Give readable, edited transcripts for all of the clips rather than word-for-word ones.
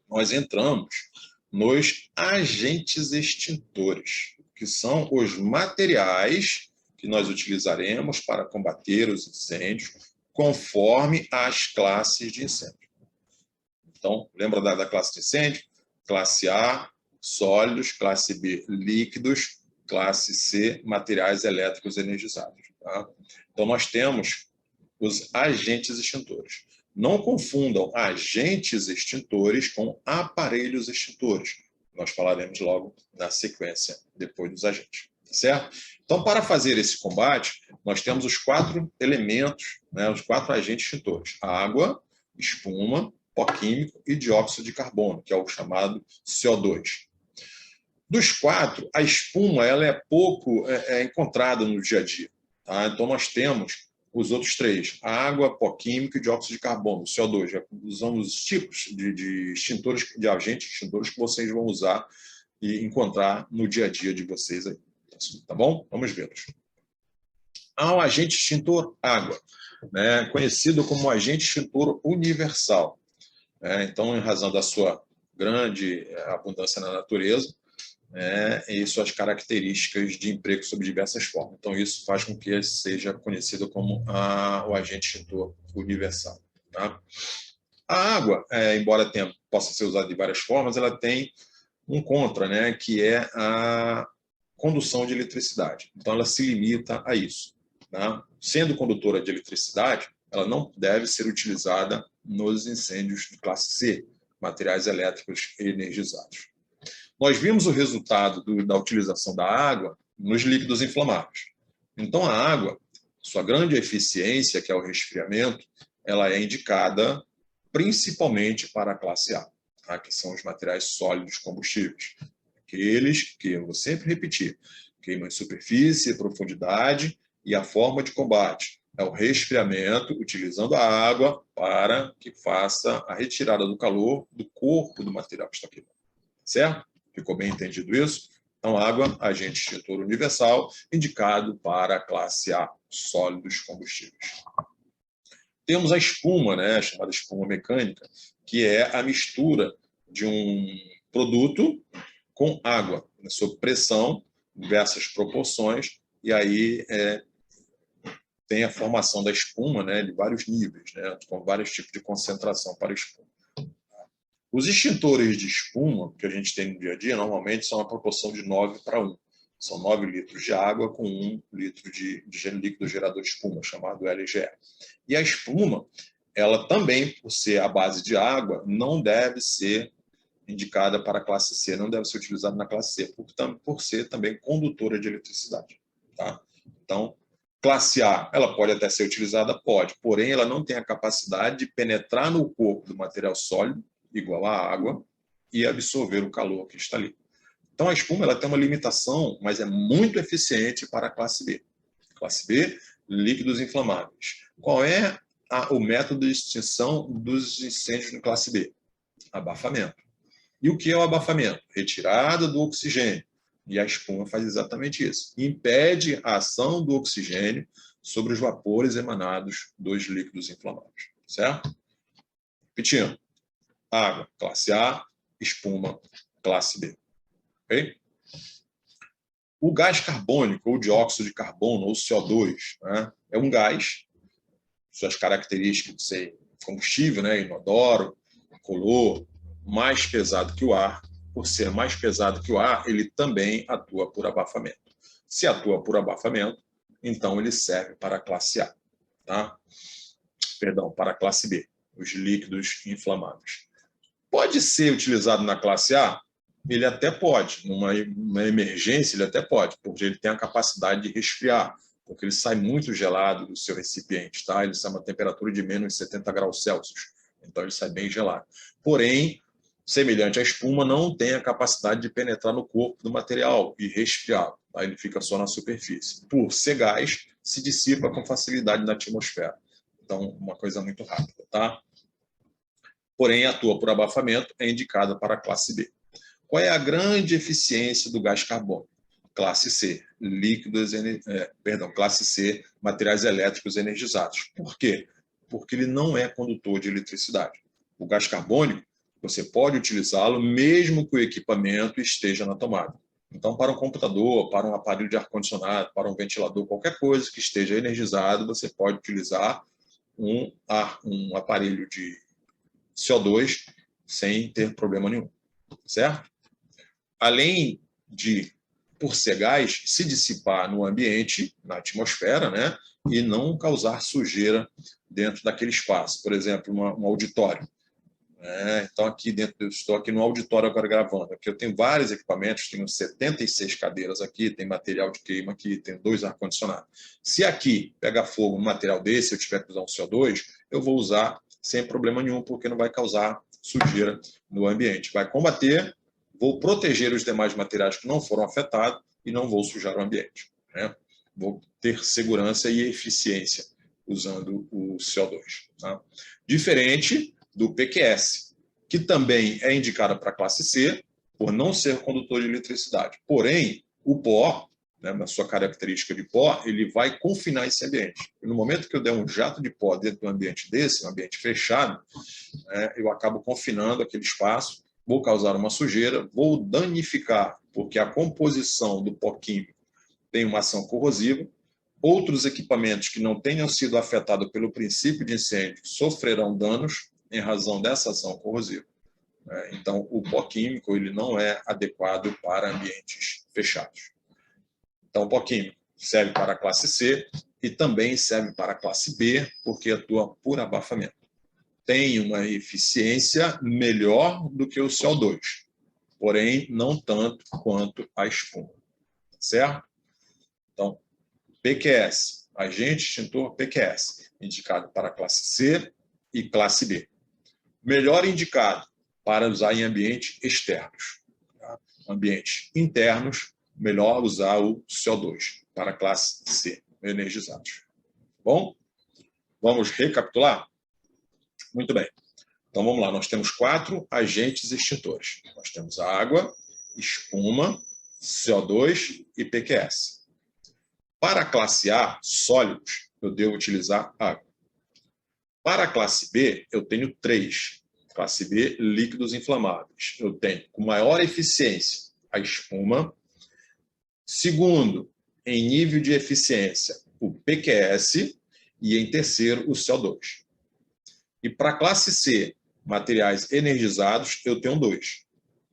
nós entramos nos agentes extintores, que são os materiais que nós utilizaremos para combater os incêndios, conforme as classes de incêndio. Então, lembra da classe de incêndio? Classe A, sólidos, classe B, líquidos, classe C, materiais elétricos energizados. Tá? Então, nós temos os agentes extintores. Não confundam agentes extintores com aparelhos extintores. Nós falaremos logo na sequência, depois dos agentes. Certo? Então, para fazer esse combate, nós temos os 4 elementos, né, os 4 agentes extintores: água, espuma, pó químico e dióxido de carbono, que é o chamado CO2. Dos 4, a espuma ela é pouco encontrada no dia a dia. Tá? Então, nós temos os outros 3, água, pó químico e dióxido de carbono, CO2. Usamos os tipos de extintores, de agentes extintores que vocês vão usar e encontrar no dia a dia de vocês aí. Tá bom? Vamos vê-los. Há um agente extintor água, né, conhecido como agente extintor universal. Então, em razão da sua grande abundância na natureza, e suas características de emprego sob diversas formas. Então, isso faz com que ele seja conhecido como o agente extintor universal. Tá? A água, embora possa ser usada de várias formas, ela tem um contra, né, que é a condução de eletricidade. Então, ela se limita a isso. Tá? Sendo condutora de eletricidade, ela não deve ser utilizada nos incêndios de classe C, materiais elétricos energizados. Nós vimos o resultado da utilização da água nos líquidos inflamáveis. Então, a água, sua grande eficiência, que é o resfriamento, ela é indicada principalmente para a classe A, tá? Que são os materiais sólidos combustíveis. Aqueles que, eu vou sempre repetir, queimam em superfície, profundidade, e a forma de combate é o resfriamento, utilizando a água para que faça a retirada do calor do corpo do material que está queimando. Certo? Ficou bem entendido isso? Então, água, agente extintor universal, indicado para a classe A, sólidos combustíveis. Temos a espuma, né, chamada espuma mecânica, que é a mistura de um produto com água, sob pressão, diversas proporções, e aí tem a formação da espuma, né, de vários níveis, né, com vários tipos de concentração para a espuma. Os extintores de espuma que a gente tem no dia a dia, normalmente são a proporção de 9:1. São 9 litros de água com 1 litro de líquido gerador de espuma, chamado LGE. E a espuma, ela também, por ser a base de água, não deve ser indicada para a classe C, não deve ser utilizada na classe C, por ser também condutora de eletricidade. Tá? Então, classe A, ela pode até ser utilizada? Pode, porém ela não tem a capacidade de penetrar no corpo do material sólido, igual à água, e absorver o calor que está ali. Então, a espuma ela tem uma limitação, mas é muito eficiente para a classe B. Classe B, líquidos inflamáveis. Qual é o método de extinção dos incêndios na classe B? Abafamento. E o que é o abafamento? Retirada do oxigênio. E a espuma faz exatamente isso. Impede a ação do oxigênio sobre os vapores emanados dos líquidos inflamáveis. Certo? Repetindo. Água, classe A, espuma, classe B. Okay? O gás carbônico, ou dióxido de carbono, ou CO2, né, é um gás, suas características de ser combustível, né, inodoro, incolor, mais pesado que o ar. Por ser mais pesado que o ar, ele também atua por abafamento. Se atua por abafamento, então ele serve para a classe A. Tá? Perdão, para a classe B, os líquidos inflamáveis. Pode ser utilizado na classe A? Ele até pode. Numa emergência, ele até pode, porque ele tem a capacidade de resfriar, porque ele sai muito gelado do seu recipiente. Tá? Ele sai a uma temperatura de menos 70 graus Celsius. Então, ele sai bem gelado. Porém, semelhante à espuma, não tem a capacidade de penetrar no corpo do material e resfriar. Tá? Ele fica só na superfície. Por ser gás, se dissipa com facilidade na atmosfera. Então, uma coisa muito rápida. Tá? Porém, atua por abafamento, é indicada para a classe B. Qual é a grande eficiência do gás carbônico? Classe C, classe C, materiais elétricos energizados. Por quê? Porque ele não é condutor de eletricidade. O gás carbônico, Você pode utilizá-lo mesmo que o equipamento esteja na tomada. Então, para um computador, para um aparelho de ar-condicionado, para um ventilador, qualquer coisa que esteja energizado, você pode utilizar um aparelho de CO2 sem ter problema nenhum, certo? Além de, por ser gás, se dissipar no ambiente, na atmosfera, né? E não causar sujeira dentro daquele espaço. Por exemplo, um auditório. Então, aqui dentro, eu estou aqui no auditório agora gravando. Aqui eu tenho vários equipamentos, tenho 76 cadeiras aqui, tem material de queima aqui, tenho 2 ar-condicionados. Se aqui pega fogo um material desse, eu tiver que usar um CO2, eu vou usar sem problema nenhum, porque não vai causar sujeira no ambiente. Vai combater, vou proteger os demais materiais que não foram afetados e não vou sujar o ambiente, né? Vou ter segurança e eficiência usando o CO2. Tá? Diferente do PQS, que também é indicado para a classe C, por não ser condutor de eletricidade. Porém, o pó, né, na sua característica de pó, ele vai confinar esse ambiente. E no momento que eu der um jato de pó dentro de um ambiente desse, um ambiente fechado, eu acabo confinando aquele espaço, vou causar uma sujeira, vou danificar, porque a composição do pó químico tem uma ação corrosiva. Outros equipamentos que não tenham sido afetados pelo princípio de incêndio sofrerão danos em razão dessa ação corrosiva. Então, o pó químico ele não é adequado para ambientes fechados. Então, o pó químico serve para a classe C e também serve para a classe B, porque atua por abafamento. Tem uma eficiência melhor do que o CO2, porém não tanto quanto a espuma, certo? Então, PQS, agente extintor PQS, indicado para a classe C e classe B. Melhor indicado para usar em ambientes externos. Tá? Ambientes internos, melhor usar o CO2 para a classe C, energizados. Bom, vamos recapitular? Muito bem. Então, vamos lá. Nós temos 4 agentes extintores. Nós temos água, espuma, CO2 e PQS. Para a classe A, sólidos, eu devo utilizar água. Para a classe B, eu tenho 3. Classe B, líquidos inflamáveis. Eu tenho, com maior eficiência, a espuma. Segundo, em nível de eficiência, o PQS. E, em terceiro, o CO2. E para a classe C, materiais energizados, eu tenho 2.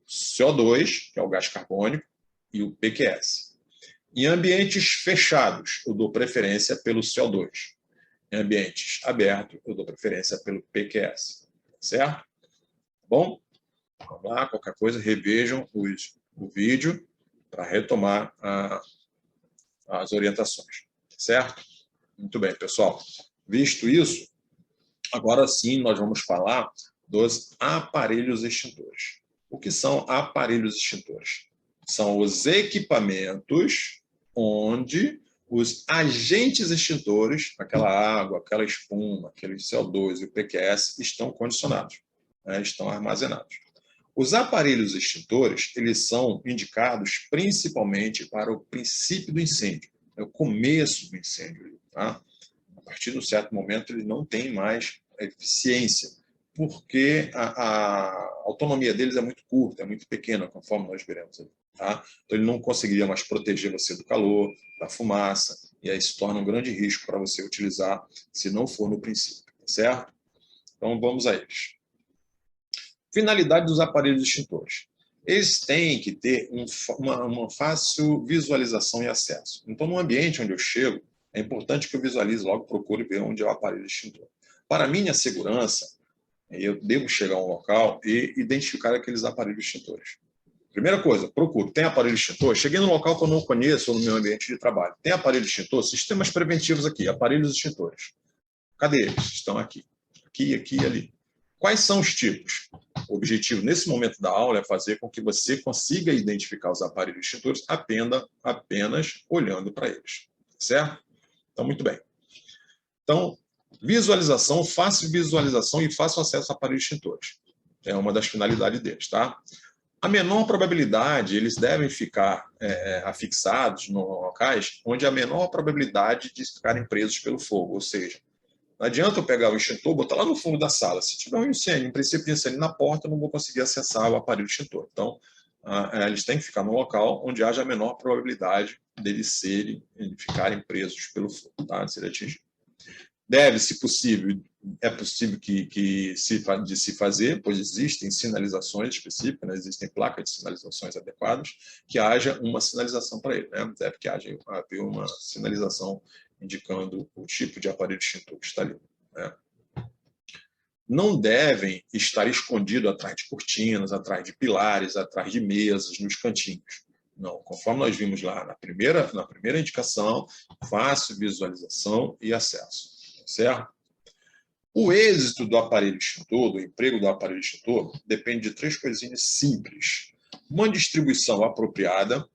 CO2, que é o gás carbônico, e o PQS. Em ambientes fechados, eu dou preferência pelo CO2. Em ambientes abertos, eu dou preferência pelo PQS. Certo? Bom, vamos lá, qualquer coisa, revejam o vídeo para retomar as orientações. Certo? Muito bem, pessoal. Visto isso, agora sim nós vamos falar dos aparelhos extintores. O que são aparelhos extintores? São os equipamentos onde os agentes extintores, aquela água, aquela espuma, aquele CO2 e o PQS, estão condicionados, né, estão armazenados. Os aparelhos extintores, eles são indicados principalmente para o princípio do incêndio, é o começo do incêndio. Tá? A partir de um certo momento, ele não tem mais eficiência, porque a autonomia deles é muito curta, é muito pequena, conforme nós veremos ali. Tá? Então, ele não conseguiria mais proteger você do calor, da fumaça, e aí se torna um grande risco para você utilizar, se não for no princípio, certo? Então, vamos a eles. Finalidade dos aparelhos extintores. Eles têm que ter uma fácil visualização e acesso. Então, no ambiente onde eu chego, é importante que eu visualize logo, procure ver onde é o aparelho extintor. Para minha segurança, eu devo chegar a um local e identificar aqueles aparelhos extintores. Primeira coisa, procuro. Tem aparelho extintor? Cheguei num local que eu não conheço ou no meu ambiente de trabalho. Tem aparelho extintor? Sistemas preventivos aqui, aparelhos extintores. Cadê eles? Estão aqui. Aqui, aqui e ali. Quais são os tipos? O objetivo nesse momento da aula é fazer com que você consiga identificar os aparelhos extintores apenas olhando para eles. Certo? Então, muito bem. Então, visualização, fácil visualização e fácil acesso a aparelhos extintores. É uma das finalidades deles, tá? A menor probabilidade, eles devem ficar afixados em locais onde há a menor probabilidade de ficarem presos pelo fogo, ou seja, Não adianta eu pegar o extintor e botar lá no fundo da sala. Se tiver um incêndio, um princípio de incêndio na porta, eu não vou conseguir acessar o aparelho extintor. Então, eles têm que ficar no local onde haja a menor probabilidade deles ficarem presos pelo fogo, tá? De serem atingidos. Deve, se possível, é possível de se fazer, pois existem sinalizações específicas, né? Existem placas de sinalizações adequadas, que haja uma sinalização para ele, né? Deve que haver uma sinalização indicando o tipo de aparelho extintor que está ali, né? Não devem estar escondidos atrás de cortinas, atrás de pilares, atrás de mesas, nos cantinhos. Não, conforme nós vimos lá na primeira indicação, fácil visualização e acesso, certo? O êxito do aparelho extintor, do emprego do aparelho extintor, depende de 3 coisinhas simples. Uma distribuição apropriada,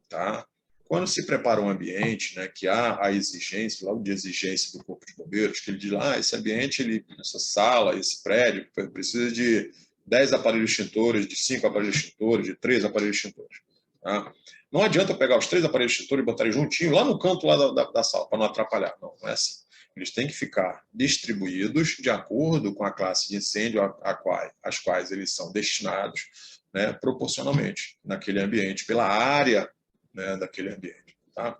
tá? Quando se prepara um ambiente, né, que há a exigência, logo de exigência do Corpo de Bombeiros, que ele diz lá, esse ambiente, essa sala, esse prédio, precisa de 10 aparelhos extintores, de 5 aparelhos extintores, de 3 aparelhos extintores. Tá? Não adianta pegar os 3 aparelhos extintores e botar eles juntinho lá no canto lá da sala, para não atrapalhar. Não, não é assim. Eles têm que ficar distribuídos de acordo com a classe de incêndio às quais eles são destinados, né, proporcionalmente naquele ambiente, pela área, né, daquele ambiente. Tá?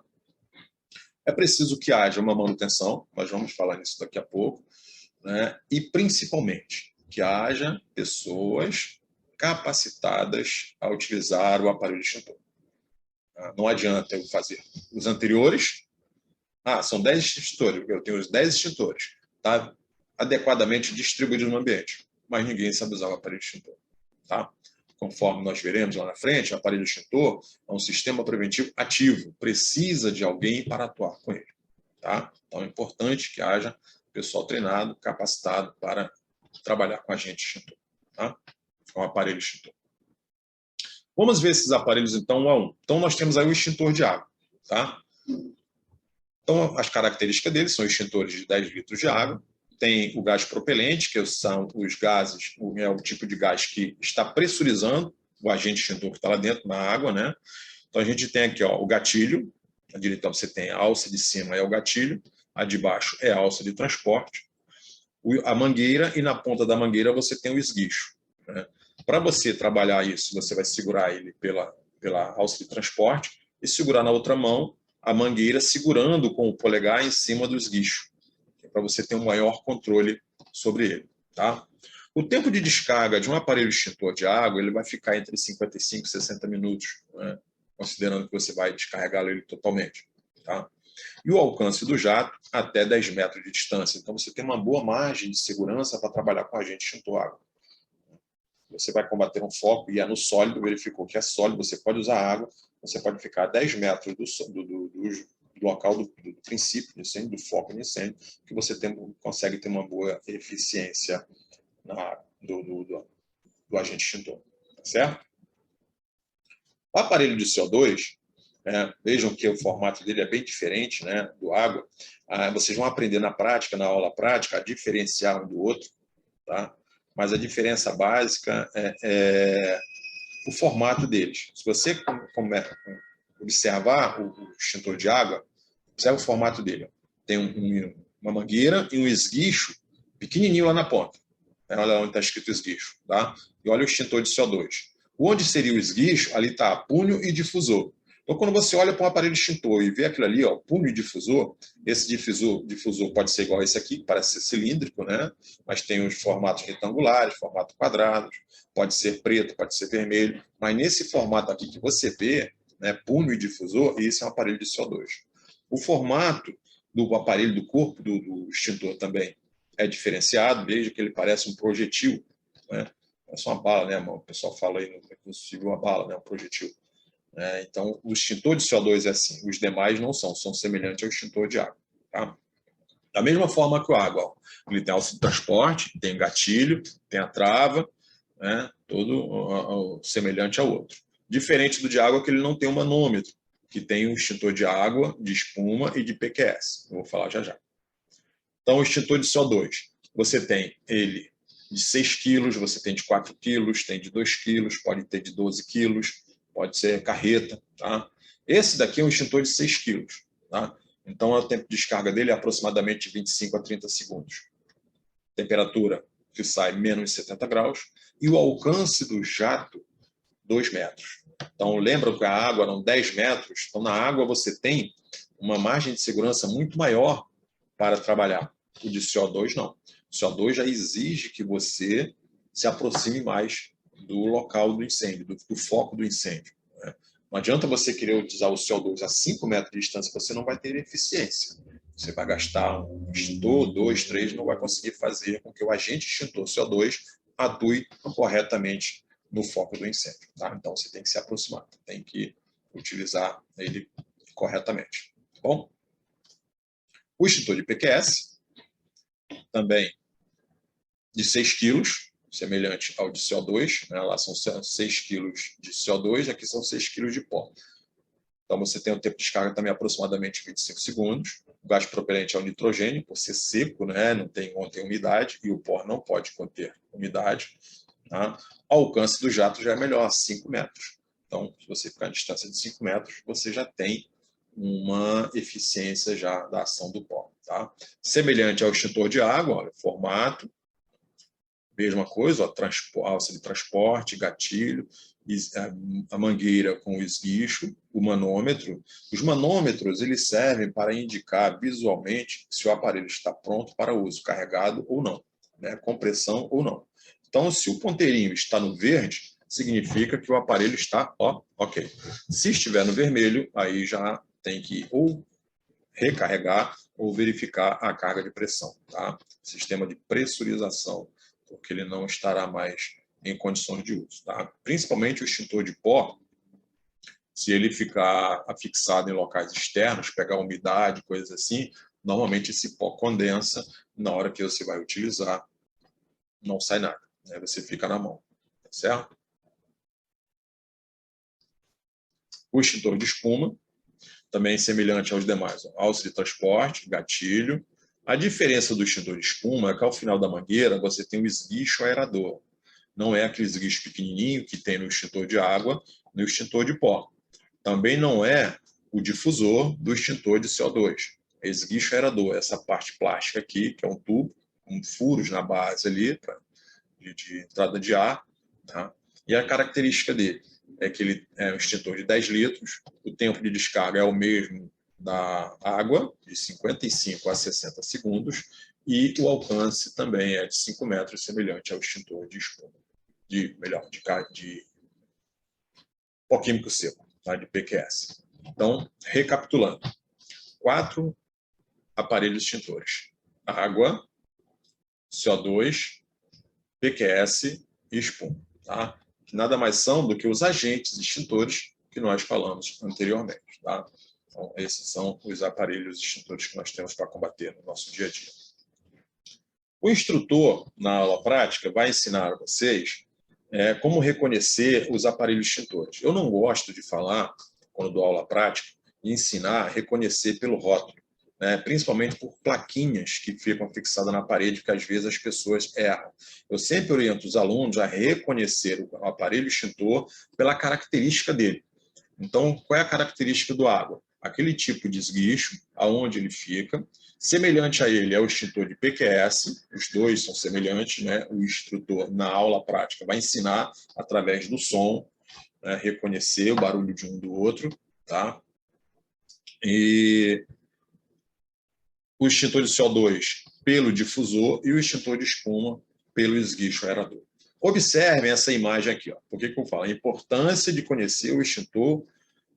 É preciso que haja uma manutenção, nós vamos falar nisso daqui a pouco, né, e principalmente que haja pessoas capacitadas a utilizar o aparelho extintor. Não adianta eu fazer os anteriores. São 10 extintores, eu tenho os 10 extintores, tá adequadamente distribuídos no ambiente, mas ninguém sabe usar o aparelho extintor. Tá? Conforme nós veremos lá na frente, o aparelho extintor é um sistema preventivo ativo, precisa de alguém para atuar com ele. Tá? Então é importante que haja pessoal treinado, capacitado para trabalhar com agente extintor, tá? Com o aparelho extintor. Vamos ver esses aparelhos então um a um. Então nós temos aí o extintor de água. Tá? Então as características dele são extintores de 10 litros de água, tem o gás propelente, que são os gases, é o tipo de gás que está pressurizando o agente extintor que está lá dentro na água, né? Então a gente tem aqui, ó, o gatilho, à direita você tem a alça de cima é o gatilho, a de baixo é a alça de transporte, a mangueira, e na ponta da mangueira você tem o esguicho, né? Para você trabalhar isso, você vai segurar ele pela alça de transporte e segurar na outra mão a mangueira, segurando com o polegar em cima do esguicho, para você ter um maior controle sobre ele. Tá? O tempo de descarga de um aparelho extintor de água ele vai ficar entre 55 e 60 minutos, né? Considerando que você vai descarregar ele totalmente. Tá? E o alcance do jato até 10 metros de distância. Então, você tem uma boa margem de segurança para trabalhar com agente extintor água. Você vai combater um foco e é no sólido, verificou que é sólido, você pode usar água, você pode ficar a 10 metros do local do princípio de incêndio, do foco de incêndio, que você consegue ter uma boa eficiência do agente extintor. Tá certo? O aparelho de CO2, vejam que o formato dele é bem diferente, né, do água. Vocês vão aprender na prática, na aula prática, a diferenciar um do outro. Tá? Mas a diferença básica é o formato deles. Se você observar o extintor de água, observa o formato dele. Tem uma mangueira e um esguicho pequenininho lá na ponta. Olha onde está escrito esguicho. Tá? E olha o extintor de CO2. Onde seria o esguicho, ali está punho e difusor. Então, quando você olha para um aparelho extintor e vê aquilo ali, ó, punho e difusor, esse difusor pode ser igual a esse aqui, que parece ser cilíndrico, né? Mas tem os formatos retangulares, formato quadrados, pode ser preto, pode ser vermelho, mas nesse formato aqui que você vê, né, punho e difusor, esse é um aparelho de CO2. O formato do aparelho, do corpo do extintor também é diferenciado, veja que ele parece um projetil, né? Parece uma bala, né? O pessoal fala aí no civil uma bala, né? Um projetil. Então, o extintor de CO2 é assim, os demais não são semelhantes ao extintor de água. Tá? Da mesma forma que o água, ó, ele tem alça de transporte, tem gatilho, tem a trava, né? Todo semelhante ao outro. Diferente do de água, que ele não tem um manômetro, que tem um extintor de água, de espuma e de PQS. Eu vou falar já já. Então, o extintor de CO2, você tem ele de 6 quilos, você tem de 4 quilos, tem de 2 quilos, pode ter de 12 quilos, pode ser carreta. Tá? Esse daqui é um extintor de 6 quilos. Tá? Então, o tempo de descarga dele é aproximadamente 25 a 30 segundos. Temperatura que sai menos 70 graus. E o alcance do jato, 2 metros. Então, lembra que a água eram 10 metros? Então, na água você tem uma margem de segurança muito maior para trabalhar. O de CO2, não. O CO2 já exige que você se aproxime mais do local do incêndio, do foco do incêndio. Né? Não adianta você querer utilizar o CO2 a 5 metros de distância, você não vai ter eficiência. Você vai gastar um extintor, 2, 3, não vai conseguir fazer com que o agente extintor CO2 atue corretamente no foco do incêndio. Tá? Então, você tem que se aproximar, tem que utilizar ele corretamente. Tá bom? O extintor de PQS, também de 6 quilos, semelhante ao de CO2, né? Lá são 6 quilos de CO2, aqui são 6 quilos de pó. Então, você tem um tempo de descarga também aproximadamente 25 segundos. O gás propelente é o nitrogênio, por ser seco, né? Não tem umidade, e o pó não pode conter umidade. Tá? O alcance do jato já é melhor, 5 metros. Então, se você ficar à distância de 5 metros, você já tem uma eficiência já da ação do pó. Tá? Semelhante ao extintor de água, olha, formato, mesma coisa, ó, alça de transporte, gatilho, a mangueira com o esguicho, o manômetro. Os manômetros eles servem para indicar visualmente se o aparelho está pronto para uso, carregado ou não, né? Com pressão ou não. Então, se o ponteirinho está no verde, significa que o aparelho está ok. Se estiver no vermelho, aí já tem que ou recarregar ou verificar a carga de pressão. Tá? Sistema de pressurização, porque ele não estará mais em condições de uso. Tá? Principalmente o extintor de pó, se ele ficar afixado em locais externos, pegar umidade, coisas assim, normalmente esse pó condensa, na hora que você vai utilizar, não sai nada, né? Você fica na mão, tá certo? O extintor de espuma, também semelhante aos demais, alça de transporte, gatilho. A diferença do extintor de espuma é que ao final da mangueira você tem o esguicho aerador. Não é aquele esguicho pequenininho que tem no extintor de água, no extintor de pó. Também não é o difusor do extintor de CO2. É esguicho aerador, essa parte plástica aqui, que é um tubo, com furos na base ali, de entrada de ar. Tá? E a característica dele é que ele é um extintor de 10 litros, o tempo de descarga é o mesmo da água, de 55 a 60 segundos, e o alcance também é de 5 metros, semelhante ao extintor de espuma, de pó químico seco, tá? De PQS. Então, recapitulando, 4 aparelhos extintores: água, CO2, PQS e espuma. Tá? Que nada mais são do que os agentes extintores que nós falamos anteriormente. Tá? Então, esses são os aparelhos extintores que nós temos para combater no nosso dia a dia. O instrutor, na aula prática, vai ensinar a vocês como reconhecer os aparelhos extintores. Eu não gosto de falar, quando dou aula prática, e ensinar a reconhecer pelo rótulo, né? Principalmente por plaquinhas que ficam fixadas na parede, que às vezes as pessoas erram. Eu sempre oriento os alunos a reconhecer o aparelho extintor pela característica dele. Então, qual é a característica do água? Aquele tipo de esguicho, aonde ele fica. Semelhante a ele é o extintor de PQS, os dois são semelhantes, né? O instrutor, na aula prática, vai ensinar através do som, né? Reconhecer o barulho de um do outro, tá? E o extintor de CO2 pelo difusor e o extintor de espuma pelo esguicho aerador. Observem essa imagem aqui. Ó. Por que eu falo? A importância de conhecer o extintor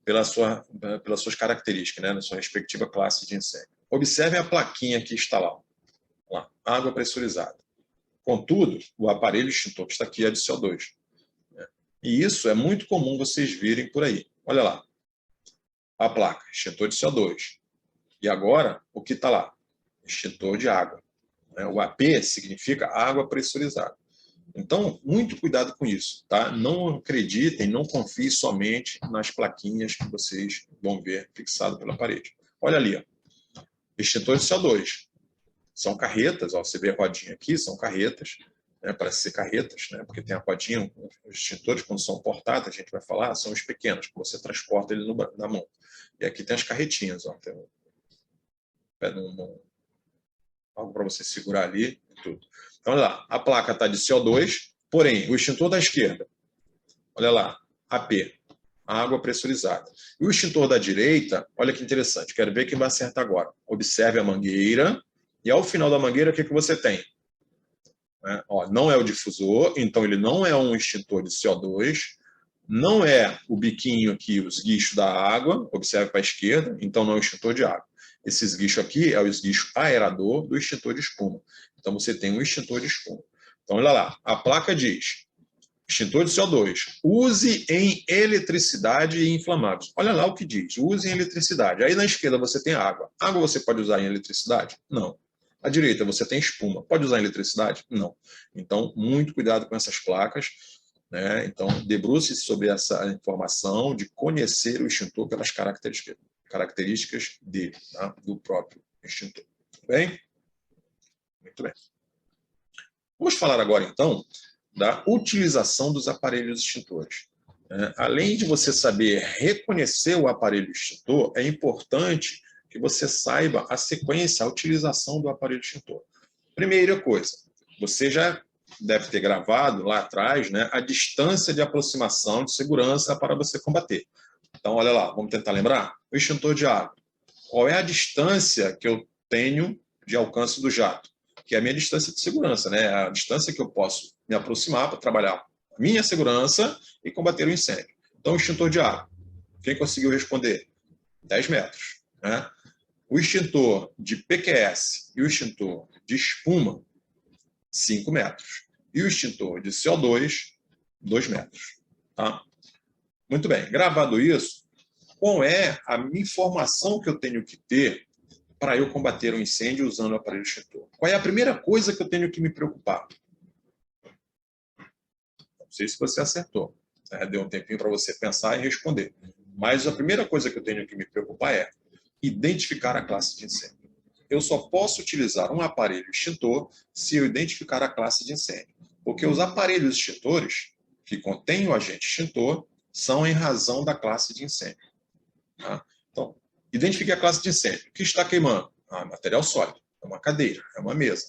pelas suas características, né, na sua respectiva classe de incêndio. Observem a plaquinha que está lá, água pressurizada. Contudo, o aparelho extintor que está aqui é de CO2. Né? E isso é muito comum vocês virem por aí. Olha lá, a placa, extintor de CO2. E agora, o que está lá? Extintor de água. Né? O AP significa água pressurizada. Então, muito cuidado com isso, tá? Não acreditem, não confiem somente nas plaquinhas que vocês vão ver fixado pela parede. Olha ali, ó. Extintor de CO2. São carretas, ó, você vê a rodinha aqui, são carretas, né? Parece ser carretas, né? Porque tem a rodinha, os extintores, quando são portáteis, a gente vai falar, são os pequenos, que você transporta ele na mão. E aqui tem as carretinhas, ó. algo para você segurar ali, tudo. Então, olha lá, a placa está de CO2, porém, o extintor da esquerda, olha lá, AP, água pressurizada. E o extintor da direita, olha que interessante, quero ver quem vai acertar agora. Observe a mangueira, e ao final da mangueira, o que você tem? Ó, não é o difusor, então ele não é um extintor de CO2, não é o biquinho aqui, os guichos da água, observe para a esquerda, então não é o extintor de água. Esse esguicho aqui é o esguicho aerador do extintor de espuma. Então você tem um extintor de espuma. Então olha lá, a placa diz, extintor de CO2, use em eletricidade e inflamáveis. Olha lá o que diz, use em eletricidade. Aí na esquerda você tem água. Água você pode usar em eletricidade? Não. À direita você tem espuma. Pode usar em eletricidade? Não. Então, muito cuidado com essas placas. Né? Então, debruce-se sobre essa informação de conhecer o extintor pelas características dele, tá? Do próprio extintor. Tudo bem? Muito bem. Vamos falar agora, então, da utilização dos aparelhos extintores. Além de você saber reconhecer o aparelho extintor, é importante que você saiba a sequência, a utilização do aparelho extintor. Primeira coisa, você já deve ter gravado lá atrás, né, a distância de aproximação de segurança para você combater. Então, olha lá, vamos tentar lembrar? O extintor de água. Qual é a distância que eu tenho de alcance do jato? Que é a minha distância de segurança, né? A distância que eu posso me aproximar para trabalhar a minha segurança e combater o incêndio. Então, o extintor de água. Quem conseguiu responder? 10 metros. Né? O extintor de PQS e o extintor de espuma, 5 metros. E o extintor de CO2, 2 metros. Tá? Muito bem. Gravado isso, qual é a informação que eu tenho que ter para eu combater um incêndio usando o aparelho extintor? Qual é a primeira coisa que eu tenho que me preocupar? Não sei se você acertou. Deu um tempinho para você pensar e responder. Mas a primeira coisa que eu tenho que me preocupar é identificar a classe de incêndio. Eu só posso utilizar um aparelho extintor se eu identificar a classe de incêndio. Porque os aparelhos extintores que contêm o agente extintor são em razão da classe de incêndio. Tá? Então, identifique a classe de incêndio. O que está queimando? Material sólido. É uma cadeira, é uma mesa.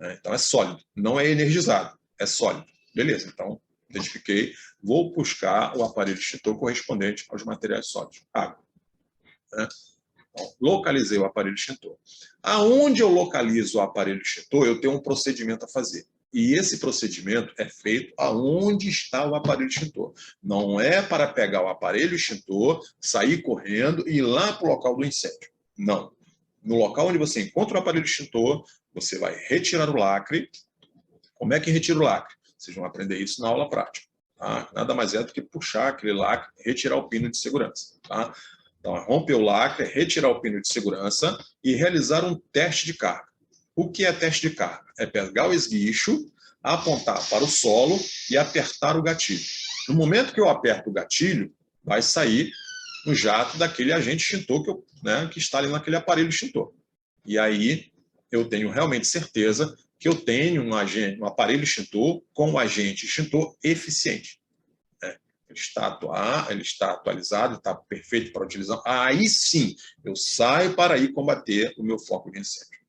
Então, é sólido. Não é energizado, é sólido. Beleza, então, identifiquei. Vou buscar o aparelho extintor correspondente aos materiais sólidos. Água. Então, localizei o aparelho extintor. Aonde eu localizo o aparelho extintor, eu tenho um procedimento a fazer. E esse procedimento é feito aonde está o aparelho extintor. Não é para pegar o aparelho extintor, sair correndo e ir lá para o local do incêndio. Não. No local onde você encontra o aparelho extintor, você vai retirar o lacre. Como é que retira o lacre? Vocês vão aprender isso na aula prática. Tá? Nada mais é do que puxar aquele lacre, retirar o pino de segurança. Tá? Então, romper o lacre, retirar o pino de segurança e realizar um teste de carga. O que é teste de carga? É pegar o esguicho, apontar para o solo e apertar o gatilho. No momento que eu aperto o gatilho, vai sair um jato daquele agente extintor que está ali naquele aparelho extintor. E aí eu tenho realmente certeza que eu tenho um aparelho extintor com um agente extintor eficiente. Ele está atualizado, está perfeito para utilização. Aí sim, eu saio para ir combater o meu foco de incêndio.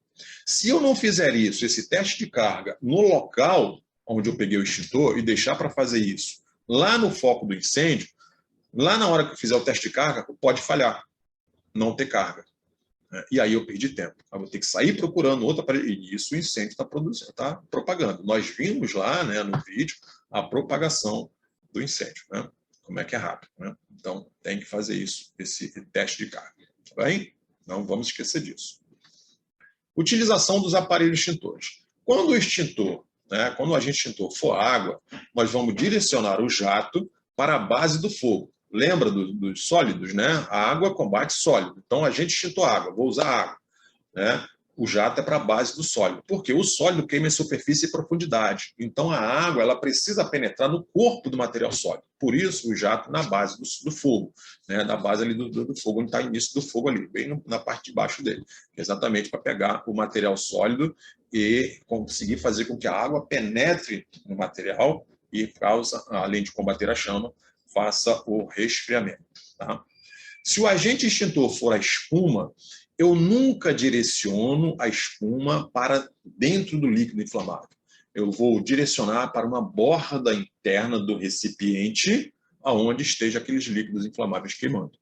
Se eu não fizer isso, esse teste de carga, no local onde eu peguei o extintor e deixar para fazer isso lá no foco do incêndio, lá na hora que eu fizer o teste de carga, pode falhar, não ter carga. E aí eu perdi tempo. Eu vou ter que sair procurando outro aparelho. E isso o incêndio está produzindo, está propagando. Nós vimos lá, né, no vídeo a propagação do incêndio. Né? Como é que é rápido. Né? Então, tem que fazer isso, esse teste de carga. Tá bem? Não vamos esquecer disso. Utilização dos aparelhos extintores. Quando o extintor, quando o agente extintor for água, nós vamos direcionar o jato para a base do fogo. Lembra dos sólidos, né? A água combate sólido. Então, agente extintor água, vou usar água. Né? O jato é para a base do sólido. Porque o sólido queima em superfície e profundidade. Então, a água ela precisa penetrar no corpo do material sólido. Por isso, o jato na base do fogo. Né? Na base ali do fogo, onde está o início do fogo ali, bem na parte de baixo dele. Exatamente para pegar o material sólido e conseguir fazer com que a água penetre no material e causa, além de combater a chama, faça o resfriamento. Tá? Se o agente extintor for a espuma, eu nunca direciono a espuma para dentro do líquido inflamável. Eu vou direcionar para uma borda interna do recipiente aonde esteja aqueles líquidos inflamáveis queimando.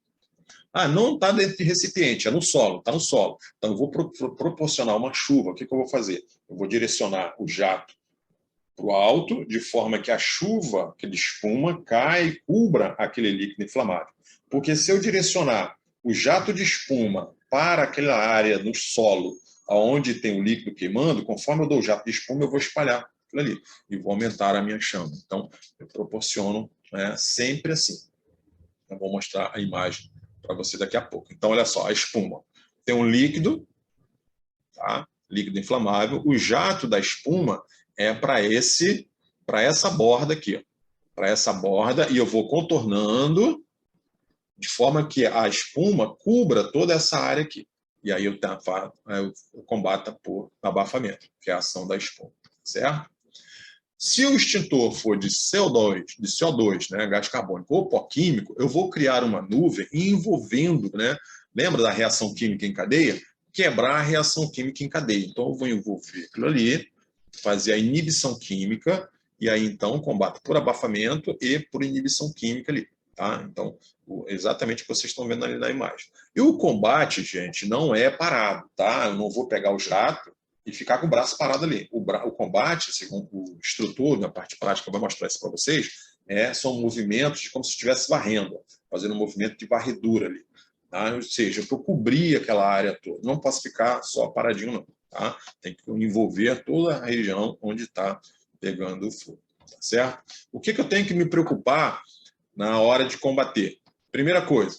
Ah, não está dentro de recipiente, é no solo, está no solo. Então, eu vou proporcionar uma chuva. O que eu vou fazer? Eu vou direcionar o jato para o alto, de forma que a chuva, aquele espuma, cai e cubra aquele líquido inflamável. Porque se eu direcionar o jato de espuma para aquela área no solo, onde tem o líquido queimando, conforme eu dou o jato de espuma, eu vou espalhar aquilo ali e vou aumentar a minha chama. Então, eu proporciono sempre assim. Eu vou mostrar a imagem para você daqui a pouco. Então, olha só, a espuma tem um líquido, tá? Líquido inflamável. O jato da espuma é para essa borda aqui, para essa borda, e eu vou contornando de forma que a espuma cubra toda essa área aqui. E aí eu combata por abafamento, que é a ação da espuma, certo? Se o extintor for de CO2, né, gás carbônico ou pó químico, eu vou criar uma nuvem envolvendo, né, lembra da reação química em cadeia? Quebrar a reação química em cadeia. Então, eu vou envolver aquilo ali, fazer a inibição química, e aí, então, combate por abafamento e por inibição química ali. Tá? Então, exatamente o que vocês estão vendo ali na imagem. E o combate, gente, não é parado. Tá? Eu não vou pegar o jato e ficar com o braço parado ali. O combate, segundo o instrutor, na parte prática, vai mostrar isso para vocês, são movimentos de como se estivesse varrendo, fazendo um movimento de varredura ali. Tá? Ou seja, para cobrir aquela área toda. Não posso ficar só paradinho, não. Tá? Tem que envolver toda a região onde está pegando o fogo. Tá certo? O que eu tenho que me preocupar na hora de combater? Primeira coisa,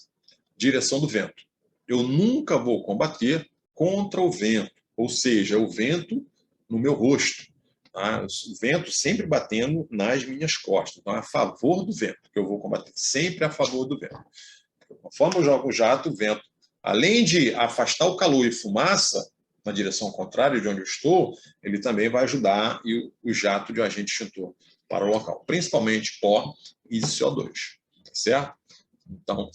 direção do vento. Eu nunca vou combater contra o vento, ou seja, o vento no meu rosto. Tá? O vento sempre batendo nas minhas costas. Então, é a favor do vento, que eu vou combater, sempre a favor do vento. Conforme eu jogo o jato, o vento, além de afastar o calor e fumaça na direção contrária de onde eu estou, ele também vai ajudar o jato de agente extintor para o local, principalmente pó e CO2, certo? Então,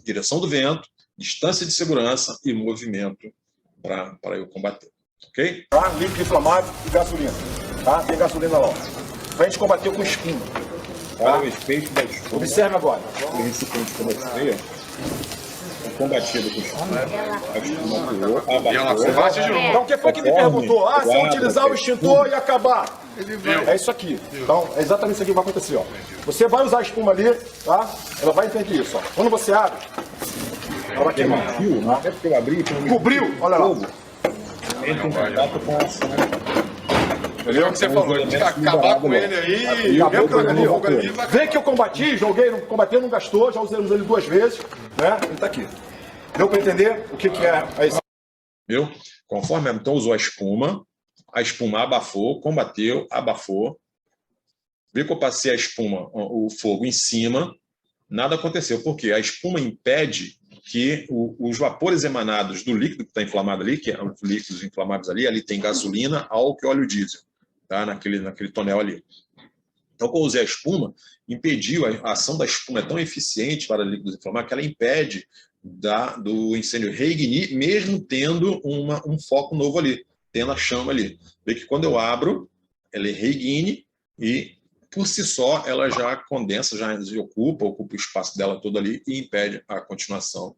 direção do vento, distância de segurança e movimento para eu combater, ok? Tá? Líquido inflamável e gasolina, tá? Tem gasolina lá, ó. Pra gente combater com espuma. Olha o efeito da espuma. Observe agora. O recipiente como eu falei, combatido com espuma. A espuma voou, E ela combate de novo. Então, quem foi que me perguntou? Ah, se eu utilizar o extintor e acabar. É isso aqui. Então, é exatamente isso aqui que vai acontecer, ó. Você vai usar a espuma ali, tá? Ela vai entender isso, ó. Quando você abre, ela vai queimar. É porque eu abri, Cobriu, olha lá. entra em contato com a ação. Entendeu? O que você falou, de acabar com ele aí, e Acabou com ele ali, ó. fogo ali, vai Vê que eu combati, joguei, não combateu, não gastou, já usei ele 2 vezes, né? Ele tá aqui. Deu para entender o que é isso? Viu? Conforme então usou a espuma abafou, combateu, abafou. Viu que eu passei a espuma, o fogo em cima, nada aconteceu. Por quê? A espuma impede que os vapores emanados do líquido que está inflamado ali, que é os líquidos inflamáveis ali tem gasolina, álcool e óleo diesel, tá? naquele tonel ali. Então, quando eu usei a espuma, impediu, a ação da espuma é tão eficiente para líquidos inflamáveis que ela impede do incêndio reignitar, mesmo tendo um foco novo ali, tendo a chama ali. Vê que quando eu abro, ela reignita e, por si só, ela já condensa, já ocupa o espaço dela todo ali e impede a continuação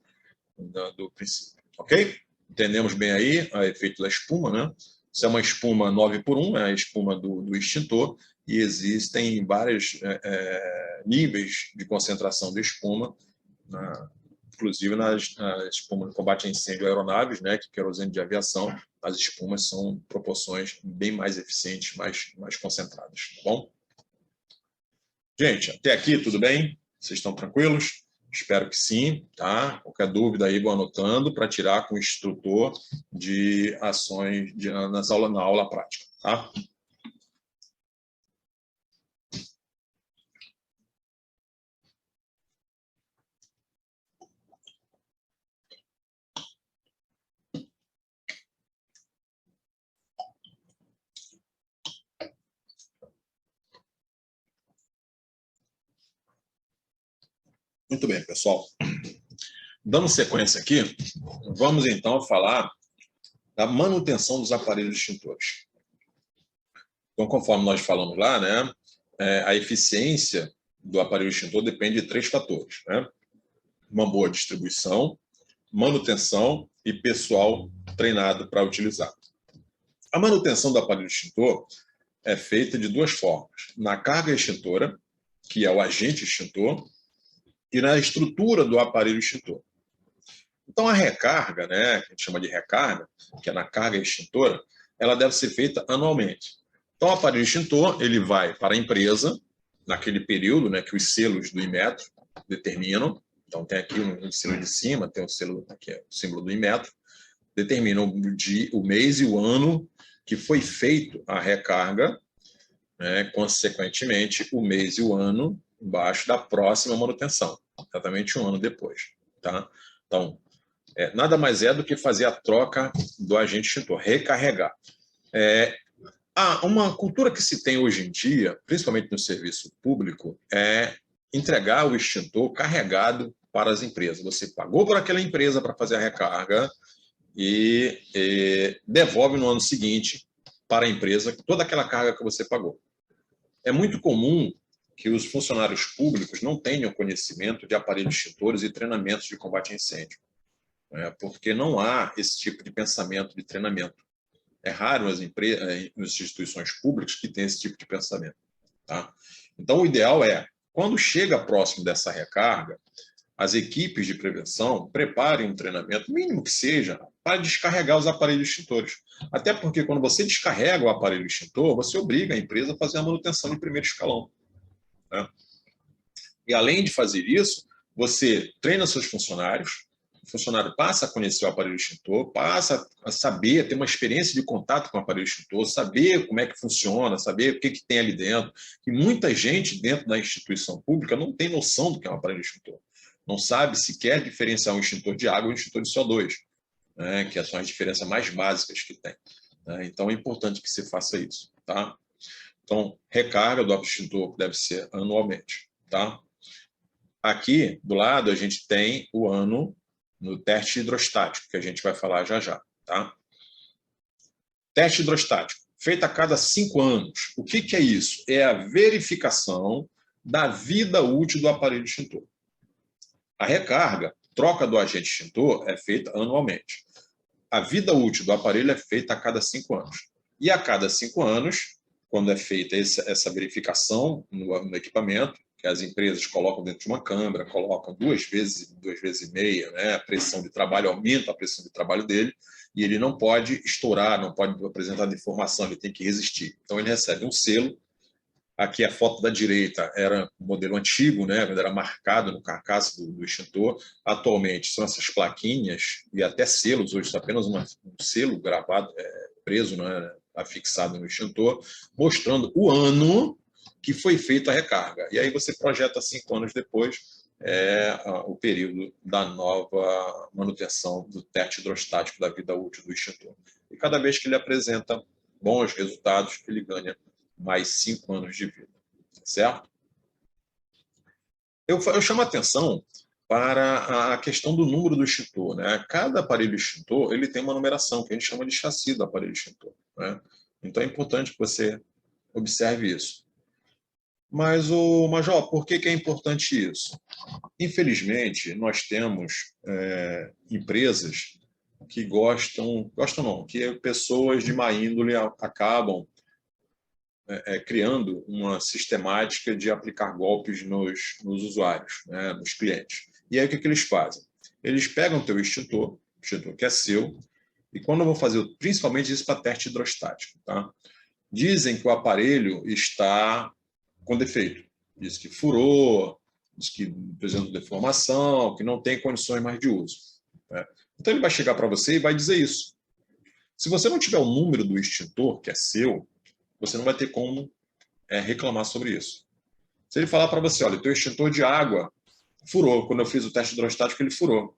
do princípio. Ok? Entendemos bem aí o efeito da espuma, né? Isso é uma espuma 9x1, é a espuma do extintor, e existem vários níveis de concentração de espuma, inclusive na espuma de combate a incêndio aeronaves, né, que é querosene de aviação, as espumas são proporções bem mais eficientes, mais concentradas, tá bom? Gente, até aqui tudo bem? Vocês estão tranquilos? Espero que sim, tá? Qualquer dúvida aí, vou anotando para tirar com o instrutor de ações na aula prática, tá? Muito bem, pessoal. Dando sequência aqui, vamos então falar da manutenção dos aparelhos extintores. Então, conforme nós falamos lá, né, a eficiência do aparelho extintor depende de 3 fatores, né? Uma boa distribuição, manutenção e pessoal treinado para utilizar. A manutenção do aparelho extintor é feita de 2 formas: na carga extintora, que é o agente extintor, e na estrutura do aparelho extintor. Então, a recarga, né, que a gente chama de recarga, que é na carga extintora, ela deve ser feita anualmente. Então, o aparelho extintor ele vai para a empresa, naquele período, né, que os selos do Inmetro determinam. Então, tem aqui um selo de cima, tem um selo aqui, o símbolo do Inmetro, determinam o mês e o ano que foi feito a recarga, né, consequentemente, o mês e o ano embaixo da próxima manutenção, exatamente um ano depois. Tá? Então, nada mais é do que fazer a troca do agente extintor, recarregar. Uma cultura que se tem hoje em dia, principalmente no serviço público, é entregar o extintor carregado para as empresas. Você pagou por aquela empresa para fazer a recarga e devolve no ano seguinte para a empresa toda aquela carga que você pagou. É muito comum que os funcionários públicos não tenham conhecimento de aparelhos extintores e treinamentos de combate a incêndio, porque não há esse tipo de pensamento de treinamento. É raro nas instituições públicas que tem esse tipo de pensamento. Tá? Então, o ideal é, quando chega próximo dessa recarga, as equipes de prevenção preparem um treinamento, mínimo que seja, para descarregar os aparelhos extintores. Até porque, quando você descarrega o aparelho extintor, você obriga a empresa a fazer a manutenção de primeiro escalão. Né? E, além de fazer isso, você treina seus funcionários, o funcionário passa a conhecer o aparelho extintor, passa a saber, ter uma experiência de contato com o aparelho extintor, saber como é que funciona, saber o que tem ali dentro. E muita gente dentro da instituição pública não tem noção do que é um aparelho extintor. Não sabe sequer diferenciar um extintor de água e um extintor de CO2, né, que são as diferenças mais básicas que tem. Né? Então, é importante que você faça isso. Tá? Então, recarga do extintor deve ser anualmente. Tá? Aqui, do lado, a gente tem o ano no teste hidrostático, que a gente vai falar já já. Tá? Teste hidrostático, feito a cada 5 anos. O que é isso? É a verificação da vida útil do aparelho extintor. A recarga, troca do agente extintor, é feita anualmente. A vida útil do aparelho é feita a cada 5 anos. E a cada 5 anos, quando é feita essa verificação no equipamento, que as empresas colocam dentro de uma câmara, colocam 2 vezes e meia, né, a pressão de trabalho, aumenta a pressão de trabalho dele, e ele não pode estourar, não pode apresentar deformação, ele tem que resistir. Então, ele recebe um selo. Aqui a foto da direita era um modelo antigo, né, quando era marcado no carcaço do extintor. Atualmente são essas plaquinhas e até selos, hoje está apenas um selo gravado, preso, né, afixado no extintor, mostrando o ano que foi feita a recarga. E aí você projeta 5 anos depois o período da nova manutenção do teste hidrostático da vida útil do extintor. E cada vez que ele apresenta bons resultados, ele ganha mais 5 anos de vida, certo? Eu chamo a atenção para a questão do número do extintor. Né? Cada aparelho extintor ele tem uma numeração, que a gente chama de chassi do aparelho extintor. Né? Então é importante que você observe isso. Mas, Major, por que é importante isso? Infelizmente, nós temos empresas que que pessoas de má índole acabam criando uma sistemática de aplicar golpes nos usuários, né, nos clientes. E aí o que eles fazem? Eles pegam o teu extintor que é seu, e quando vão fazer, principalmente isso para teste hidrostático, tá? Dizem que o aparelho está com defeito. Diz que furou, diz que apresenta deformação, que não tem condições mais de uso. Né? Então ele vai chegar para você e vai dizer isso. Se você não tiver o número do extintor, que é seu, você não vai ter como reclamar sobre isso. Se ele falar para você, olha, o teu extintor de água furou, quando eu fiz o teste hidrostático, ele furou.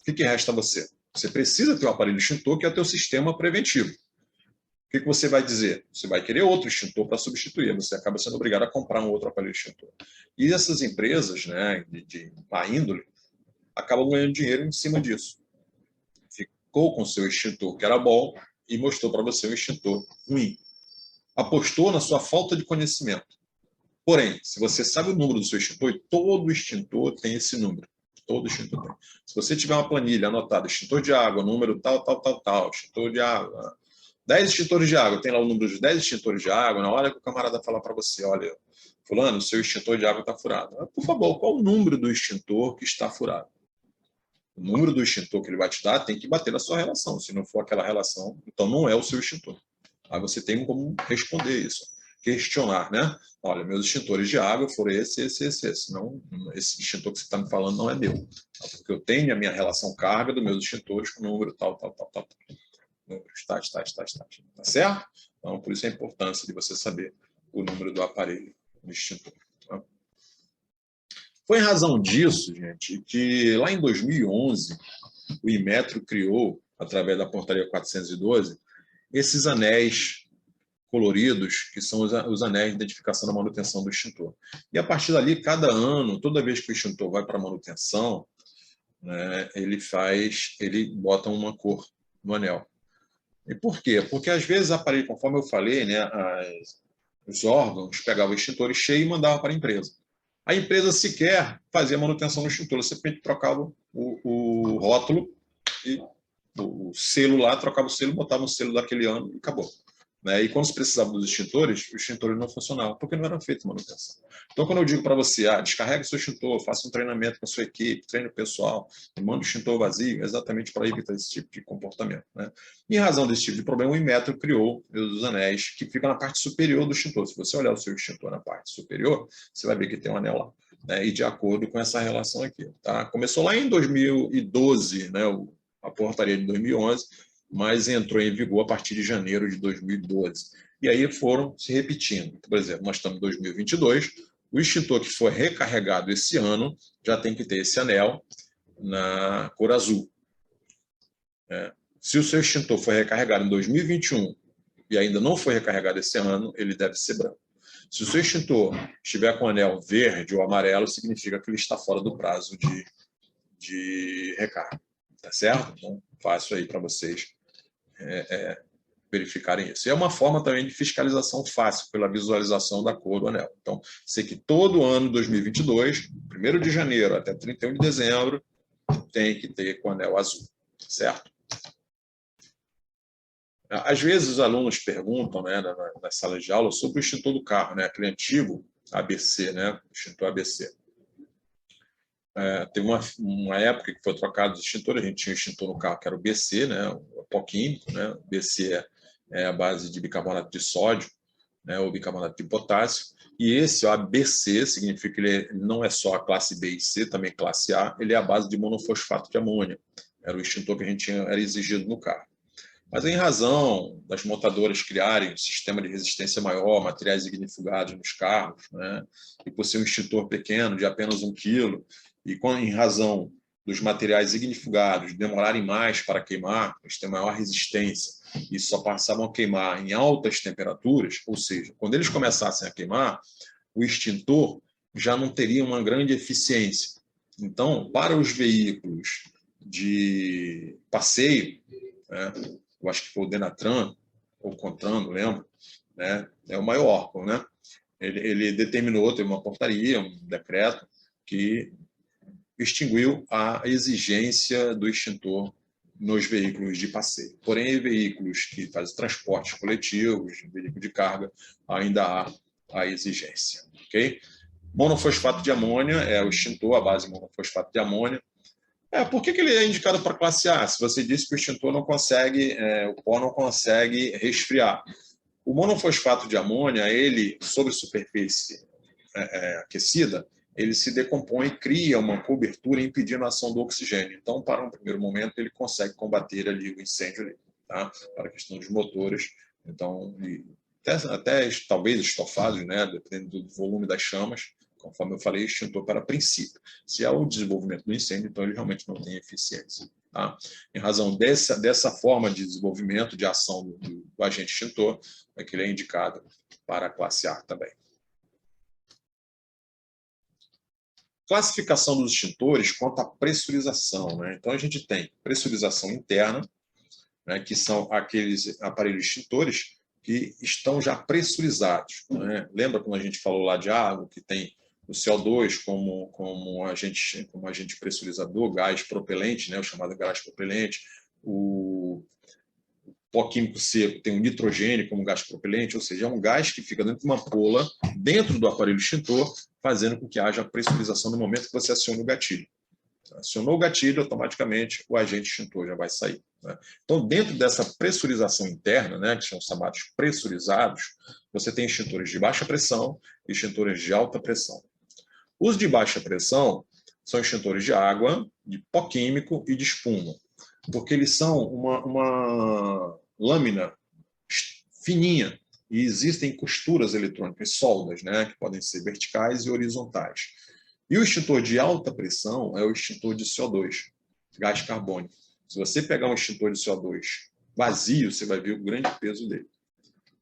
O que resta a você? Você precisa ter um aparelho extintor, que é o teu sistema preventivo. O que você vai dizer? Você vai querer outro extintor para substituir, você acaba sendo obrigado a comprar um outro aparelho extintor. E essas empresas, né, de má índole, acaba ganhando dinheiro em cima disso. Ficou com o seu extintor que era bom e mostrou para você um extintor ruim. Apostou na sua falta de conhecimento. Porém, se você sabe o número do seu extintor, e todo extintor tem esse número. Todo extintor tem. Se você tiver uma planilha anotada, extintor de água, número tal, extintor de água, 10 extintores de água, tem lá o número dos 10 extintores de água, na hora que o camarada falar para você, olha, fulano, o seu extintor de água está furado. Por favor, qual o número do extintor que está furado? O número do extintor que ele vai te dar tem que bater na sua relação. Se não for aquela relação, então não é o seu extintor. Aí você tem como responder isso. Questionar, né? Olha, meus extintores de água foram esse. Não, esse extintor que você está me falando não é meu. Porque eu tenho a minha relação carga dos meus extintores com o número tal. Tá certo? Então, por isso a importância de você saber o número do aparelho do extintor. Tá? Foi em razão disso, gente, que lá em 2011, o Inmetro criou, através da portaria 412, esses anéis coloridos, que são os anéis de identificação da manutenção do extintor. E a partir dali, cada ano, toda vez que o extintor vai para manutenção, né, ele bota uma cor no anel. E por quê? Porque às vezes o aparelho, conforme eu falei, né, os órgãos pegavam o extintor cheio e mandavam para a empresa. A empresa sequer fazia manutenção no extintor, ela simplesmente trocava o rótulo e o selo lá, trocava o selo, botava o selo daquele ano e acabou. Né? E quando se precisava dos extintores, os extintores não funcionavam, porque não era feita manutenção. Então, quando eu digo para você, descarregue o seu extintor, faça um treinamento com a sua equipe, treine o pessoal, e manda o extintor vazio, é exatamente para evitar esse tipo de comportamento. Né? Em razão desse tipo de problema, o Inmetro criou os anéis que ficam na parte superior do extintor. Se você olhar o seu extintor na parte superior, você vai ver que tem um anel lá. Né? E de acordo com essa relação aqui. Tá? Começou lá em 2012, né? A portaria de 2011, mas entrou em vigor a partir de janeiro de 2012. E aí foram se repetindo. Por exemplo, nós estamos em 2022, o extintor que foi recarregado esse ano já tem que ter esse anel na cor azul. Se o seu extintor foi recarregado em 2021 e ainda não foi recarregado esse ano, ele deve ser branco. Se o seu extintor estiver com anel verde ou amarelo, significa que ele está fora do prazo de recarga. Tá certo? Então, faço aí para vocês verificarem isso. E é uma forma também de fiscalização fácil, pela visualização da cor do anel. Então, sei que todo ano de 2022, 1º de janeiro até 31 de dezembro, tem que ter com anel azul, certo? Às vezes os alunos perguntam, né, nas salas de aula sobre o extintor do carro, né, aquele antigo ABC, né, o extintor ABC. Teve uma época que foi trocado os extintores, a gente tinha um extintor no carro que era o BC, né, o pó químico, né, o BC é a base de bicarbonato de sódio, né, ou bicarbonato de potássio, e esse, o ABC, significa que ele não é só a classe B e C, também classe A, ele é a base de monofosfato de amônia, era o extintor que a gente tinha, era exigido no carro. Mas em razão das montadoras criarem um sistema de resistência maior, materiais ignifugados nos carros, né, e por ser um extintor pequeno, de apenas 1 quilo, e em razão dos materiais ignifugados demorarem mais para queimar, eles têm maior resistência, e só passavam a queimar em altas temperaturas, ou seja, quando eles começassem a queimar, o extintor já não teria uma grande eficiência. Então, para os veículos de passeio, né, eu acho que foi o Denatran, ou o Contran, não lembro, né, é o maior órgão, né? Ele determinou, teve uma portaria, um decreto, que extinguiu a exigência do extintor nos veículos de passeio. Porém, em veículos que fazem transportes coletivos, veículo de carga, ainda há a exigência. Okay? Monofosfato de amônia é o extintor, a base de monofosfato de amônia. Por que ele é indicado para classe A? Se você disse que o extintor não consegue, o pó não consegue resfriar. O monofosfato de amônia, ele, sobre superfície aquecida, ele se decompõe e cria uma cobertura impedindo a ação do oxigênio. Então, para um primeiro momento, ele consegue combater ali o incêndio, ali, tá? Para a questão dos motores. Então, até talvez estofados, né? Dependendo do volume das chamas, conforme eu falei, extintor para princípio. Se há o desenvolvimento do incêndio, então ele realmente não tem eficiência. Tá? Em razão dessa forma de desenvolvimento, de ação do agente extintor, é que ele é indicado para a classe A também. Classificação dos extintores quanto à pressurização, né? Então, a gente tem pressurização interna, né, que são aqueles aparelhos extintores que estão já pressurizados, né? Lembra quando a gente falou lá de água, que tem o CO2 como agente pressurizador, gás propelente, né, o chamado gás propelente, o pó químico seco tem o nitrogênio como gás propelente, ou seja, é um gás que fica dentro de uma ampola, dentro do aparelho extintor, fazendo com que haja pressurização no momento que você aciona o gatilho. Acionou o gatilho, automaticamente o agente extintor já vai sair, né? Então, dentro dessa pressurização interna, né, que são chamados pressurizados, você tem extintores de baixa pressão e extintores de alta pressão. Os de baixa pressão são extintores de água, de pó químico e de espuma, porque eles são uma lâmina fininha e existem costuras eletrônicas, soldas, né, que podem ser verticais e horizontais. E o extintor de alta pressão é o extintor de CO2, gás carbônico. Se você pegar um extintor de CO2 vazio, você vai ver o grande peso dele.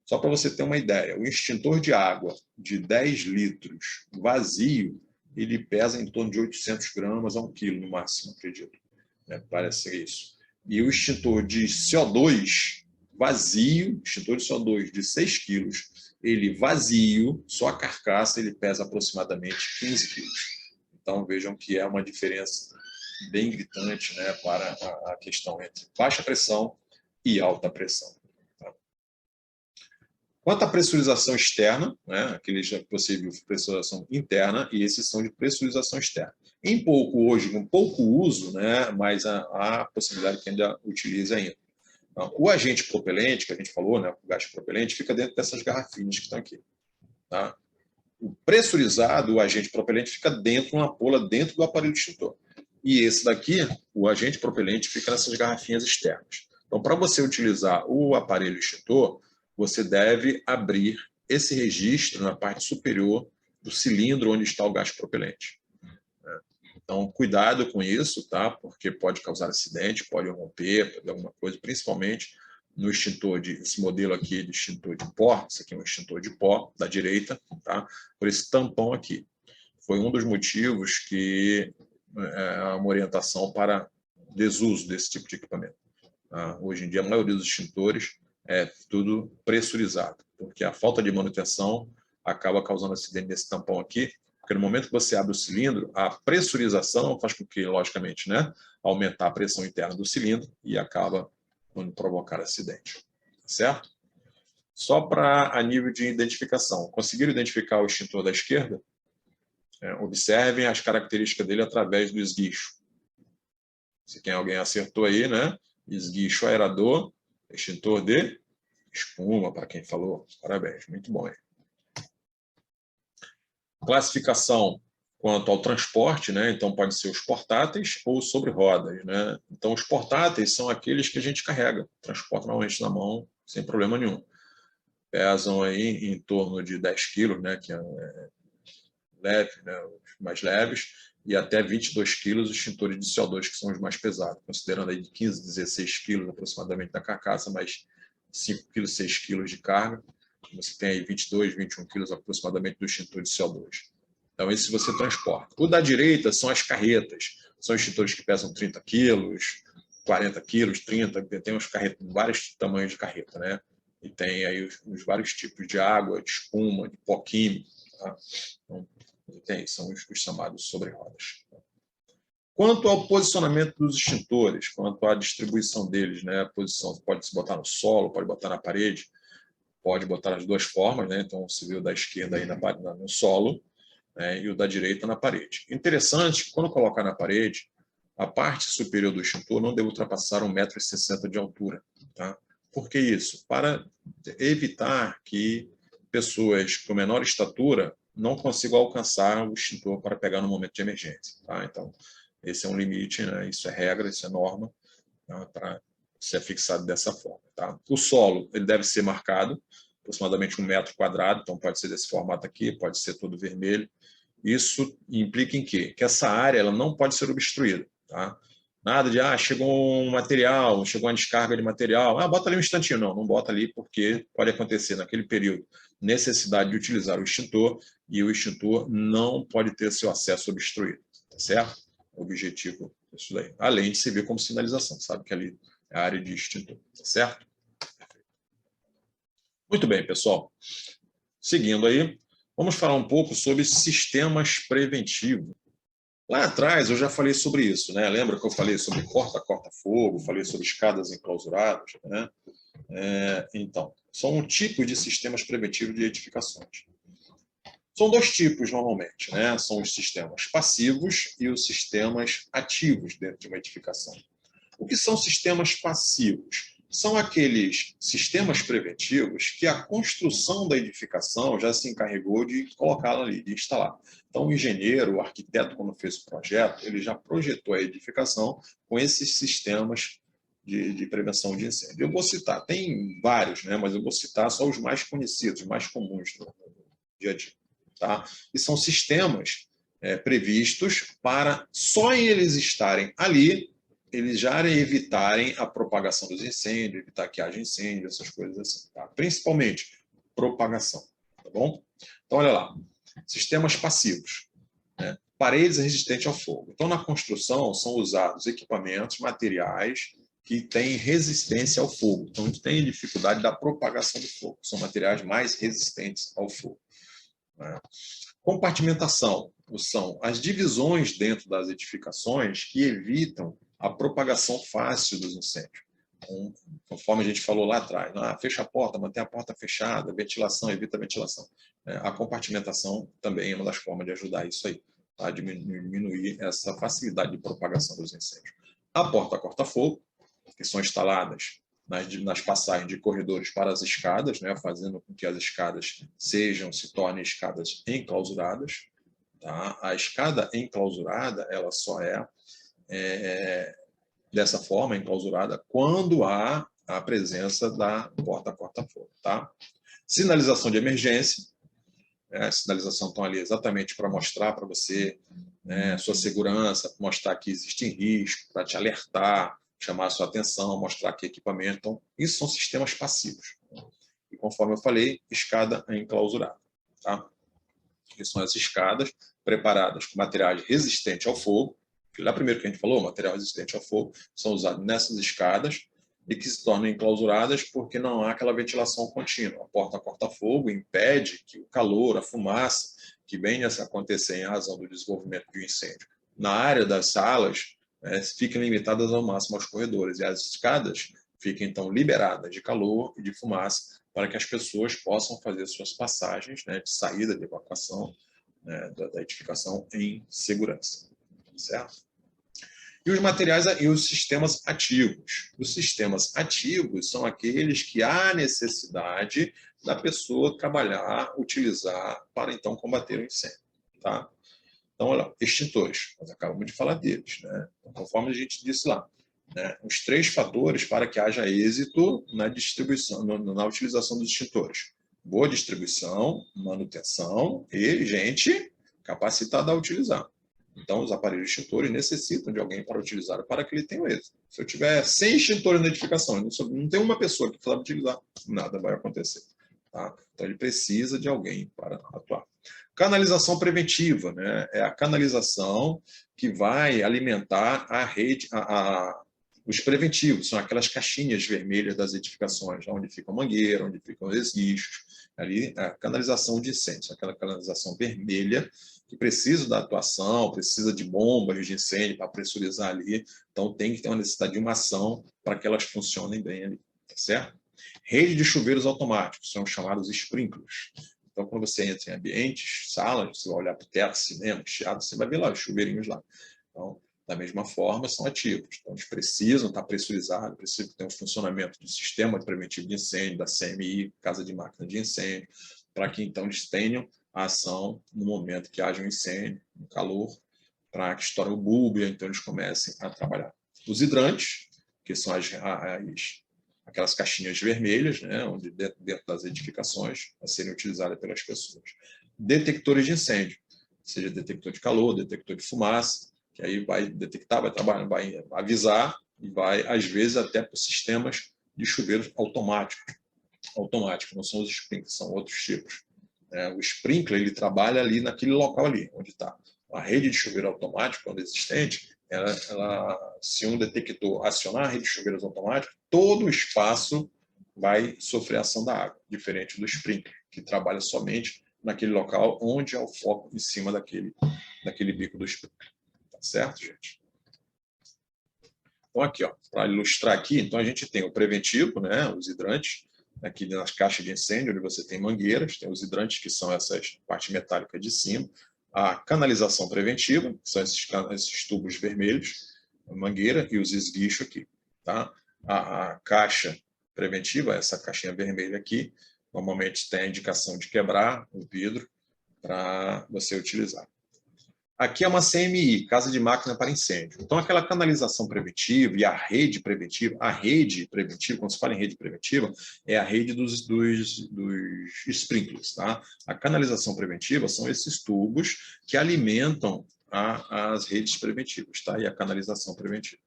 Só para você ter uma ideia, o extintor de água de 10 litros vazio, ele pesa em torno de 800 gramas a 1 quilo no máximo, acredito. Parece ser isso. E o extintor de CO2 vazio, extintor de CO2 de 6 quilos, ele vazio, só a carcaça, ele pesa aproximadamente 15 quilos. Então, vejam que é uma diferença bem gritante, né, para a questão entre baixa pressão e alta pressão. Tá? Quanto à pressurização externa, né, aqueles que você viu pressurização interna, e esses são de pressurização externa. Hoje, com pouco uso, né, mas há possibilidade que ainda utilize ainda. Então, o agente propelente, que a gente falou, né, o gás propelente, fica dentro dessas garrafinhas que estão aqui. Tá? O pressurizado, o agente propelente, fica dentro de uma ampola, dentro do aparelho extintor. E esse daqui, o agente propelente, fica nessas garrafinhas externas. Então, para você utilizar o aparelho extintor, você deve abrir esse registro na parte superior do cilindro onde está o gás propelente. Então, cuidado com isso, tá? Porque pode causar acidente, pode romper, pode dar alguma coisa, principalmente no extintor esse modelo aqui de extintor de pó, esse aqui é um extintor de pó da direita, tá? Por esse tampão aqui. Foi um dos motivos que uma orientação para desuso desse tipo de equipamento. Tá? Hoje em dia, a maioria dos extintores é tudo pressurizado, porque a falta de manutenção acaba causando acidente nesse tampão aqui, porque no momento que você abre o cilindro, a pressurização faz com que, logicamente, né, aumentar a pressão interna do cilindro e acaba provocar acidente. Certo? Só para a nível de identificação. Conseguiram identificar o extintor da esquerda? Observem as características dele através do esguicho. Se quem alguém acertou aí, né? Esguicho aerador, extintor de espuma, para quem falou. Parabéns, muito bom. Hein? Classificação quanto ao transporte, né? Então pode ser os portáteis ou sobre rodas, né? Então os portáteis são aqueles que a gente carrega, transporta normalmente na mão sem problema nenhum. Pesam aí em torno de 10 quilos, né? Que é leve, né? Os mais leves, e até 22 quilos os extintores de CO2, que são os mais pesados, considerando aí de 15 a 16 quilos aproximadamente da carcaça, mais 5 quilos, 6 quilos de carga. Você tem aí 22, 21 quilos aproximadamente do extintor de CO2. Então, esse você transporta. O da direita são as carretas. São extintores que pesam 30 quilos, 40 quilos, 30, tem uns carretas, vários tamanhos de carreta, né? E tem aí os vários tipos de água, de espuma, de pó químico. Tá? Então, são os chamados sobre-rodas. Quanto ao posicionamento dos extintores, quanto à distribuição deles, né? A posição pode se botar no solo, pode botar na parede, pode botar as duas formas, né? Então, você viu da esquerda aí no solo, né? E o da direita na parede. Interessante que quando colocar na parede, a parte superior do extintor não deve ultrapassar 1,60 m de altura. Tá? Por que isso? Para evitar que pessoas com menor estatura não consigam alcançar o extintor para pegar no momento de emergência. Tá? Então, esse é um limite, né? Isso é regra, isso é norma, tá? Para ser fixado dessa forma. Tá? O solo ele deve ser marcado, aproximadamente 1 metro quadrado, então pode ser desse formato aqui, pode ser todo vermelho. Isso implica em quê? Que essa área ela não pode ser obstruída. Tá? Nada de, chegou um material, chegou uma descarga de material. Bota ali um instantinho. Não, não bota ali, porque pode acontecer naquele período necessidade de utilizar o extintor e o extintor não pode ter seu acesso obstruído, tá certo? O objetivo disso daí. Além de servir como sinalização, sabe que ali é a área de extintor, tá certo? Muito bem, pessoal. Seguindo aí, vamos falar um pouco sobre sistemas preventivos. Lá atrás eu já falei sobre isso, né? Lembra que eu falei sobre corta-fogo, falei sobre escadas enclausuradas, né? Então, são tipos de sistemas preventivos de edificações. São dois tipos, normalmente, né? São os sistemas passivos e os sistemas ativos dentro de uma edificação. O que são sistemas passivos? São aqueles sistemas preventivos que a construção da edificação já se encarregou de colocá-la ali, de instalar. Então, o engenheiro, o arquiteto, quando fez o projeto, ele já projetou a edificação com esses sistemas de prevenção de incêndio. Eu vou citar, tem vários, né? Mas eu vou citar só os mais conhecidos, os mais comuns no dia a dia. Tá? E são sistemas previstos para, só em eles estarem ali, eles já evitarem a propagação dos incêndios, evitar que haja incêndio, essas coisas assim. Tá? Principalmente propagação. Tá bom? Então, olha lá. Sistemas passivos. Né? Paredes resistentes ao fogo. Então, na construção, são usados equipamentos, materiais que têm resistência ao fogo. Então, a gente tem dificuldade da propagação do fogo. São materiais mais resistentes ao fogo. Né? Compartimentação. São as divisões dentro das edificações que evitam a propagação fácil dos incêndios. Então, conforme a gente falou lá atrás, fecha a porta, mantém a porta fechada, ventilação, evita a ventilação. A compartimentação também é uma das formas de ajudar isso aí, tá? Diminuir essa facilidade de propagação dos incêndios. A porta corta-fogo, que são instaladas nas passagens de corredores para as escadas, né? Fazendo com que as escadas se tornem escadas enclausuradas. Tá? A escada enclausurada, ela só é dessa forma, enclausurada, quando há a presença da porta corta-fogo. Tá? Sinalização de emergência. A sinalização está ali exatamente para mostrar para você, né, sua segurança, mostrar que existe risco, para te alertar, chamar a sua atenção, mostrar que equipamento. Então, isso são sistemas passivos. E conforme eu falei, escada enclausurada. Tá? Que são as escadas preparadas com materiais resistentes ao fogo. Lá primeiro que a gente falou, material resistente ao fogo, são usados nessas escadas e que se tornam enclausuradas porque não há aquela ventilação contínua. A porta corta-fogo impede que o calor, a fumaça, que venha a acontecer em razão do desenvolvimento de um incêndio na área das salas, fiquem limitadas ao máximo aos corredores. E as escadas fiquem, então, liberadas de calor e de fumaça para que as pessoas possam fazer suas passagens, né, de saída, de evacuação, né, da edificação em segurança. Certo? E os materiais e os sistemas ativos. Os sistemas ativos são aqueles que há necessidade da pessoa trabalhar, utilizar para, então, combater o incêndio. Tá? Então, olha, extintores. Nós acabamos de falar deles. Né? Então, conforme a gente disse lá. Né? Os 3 fatores para que haja êxito na distribuição, na utilização dos extintores. Boa distribuição, manutenção e gente capacitada a utilizar. Então, os aparelhos extintores necessitam de alguém para utilizar, para que ele tenha êxito. Se eu tiver 100 extintores na edificação, não tem uma pessoa que sabe utilizar, nada vai acontecer. Tá? Então, ele precisa de alguém para atuar. Canalização preventiva, né? É a canalização que vai alimentar a rede, os preventivos, são aquelas caixinhas vermelhas das edificações, onde fica a mangueira, onde ficam os resguichos. Ali, a canalização de incêndios, aquela canalização vermelha, que precisa da atuação, precisa de bombas de incêndio para pressurizar ali. Então, tem que ter uma necessidade de uma ação para que elas funcionem bem ali. Tá certo? Rede de chuveiros automáticos, são chamados sprinklers. Então, quando você entra em ambientes, salas, você vai olhar para o teto, cinema, teatro, você vai ver lá os chuveirinhos lá. Então, da mesma forma, são ativos. Então, eles precisam estar pressurizados, precisam ter um funcionamento do sistema de preventivo de incêndio, da CMI, Casa de Máquina de Incêndio, para que, então, eles tenham a ação no momento que haja um incêndio, um calor, para que estoure o bulbo, então eles comecem a trabalhar. Os hidrantes, que são aquelas caixinhas vermelhas, né, onde dentro das edificações, a serem utilizadas pelas pessoas. Detectores de incêndio, seja detector de calor, detector de fumaça, que aí vai detectar, vai trabalhar, vai avisar e vai, às vezes, até para sistemas de chuveiros automáticos, não são os sprinklers, são outros tipos. O sprinkler, ele trabalha ali naquele local ali, onde está. A rede de chuveiro automático, quando existente, se um detector acionar a rede de chuveiros automáticos, todo o espaço vai sofrer a ação da água, diferente do sprinkler, que trabalha somente naquele local onde é o foco em cima daquele bico do sprinkler. Tá certo, gente? Então, aqui, para ilustrar aqui, então a gente tem o preventivo, né, os hidrantes, aqui nas caixas de incêndio, onde você tem mangueiras, tem os hidrantes, que são essas partes metálicas de cima, a canalização preventiva, que são esses tubos vermelhos, a mangueira e os esguichos aqui. Tá? A caixa preventiva, essa caixinha vermelha aqui, normalmente tem a indicação de quebrar o vidro para você utilizar. Aqui é uma CMI, Casa de Máquina para Incêndio. Então, aquela canalização preventiva e a rede preventiva, quando se fala em rede preventiva, é a rede dos sprinklers. Tá? A canalização preventiva são esses tubos que alimentam as redes preventivas, tá? E a canalização preventiva.